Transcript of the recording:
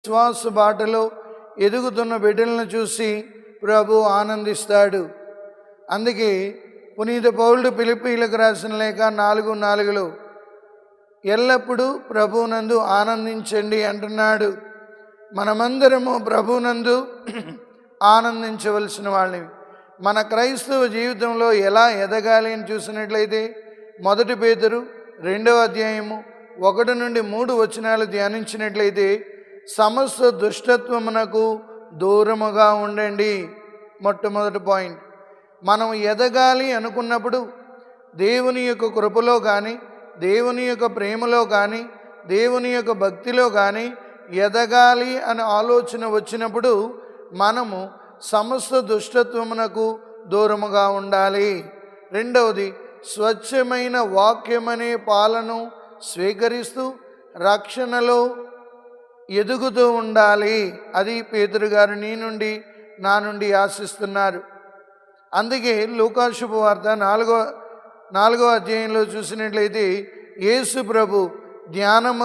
విశ్వాస బాటలో ఎదుగుతున్న బిడ్డలను చూసి ప్రభు ఆనందిస్తాడు. అందుకే పునీత పౌలుడు ఫిలిప్పీయులకు రాసిన లేఖ 4:4 ఎల్లప్పుడూ ప్రభువునందు ఆనందించండి అంటున్నాడు. మనమందరము ప్రభువునందు ఆనందించవలసిన వాళ్ళని. మన క్రైస్తవ జీవితంలో ఎలా ఎదగాలి అని చూసినట్లయితే 1 పేతురు 2వ అధ్యాయము 1 నుండి 3 వచనాలు ధ్యానించినట్లయితే సమస్త దుష్టత్వమునకు దూరముగా ఉండండి. మొట్టమొదటి పాయింట్, మనం ఎదగాలి అనుకున్నప్పుడు దేవుని యొక్క కృపలో కానీ, దేవుని యొక్క ప్రేమలో కానీ, దేవుని యొక్క భక్తిలో కానీ ఎదగాలి అనే ఆలోచన వచ్చినప్పుడు మనము సమస్త దుష్టత్వమునకు దూరముగా ఉండాలి. రెండవది, స్వచ్ఛమైన వాక్యమనే పాలను స్వీకరిస్తూ రక్షణలో ఎదుగుతూ ఉండాలి. అది పేతురు గారు నీ నుండి నా నుండి ఆశిస్తున్నారు. అందుకే లూకా శుభవార్త 4వ అధ్యాయంలో చూసినట్లయితే యేసు ప్రభు ధ్యానము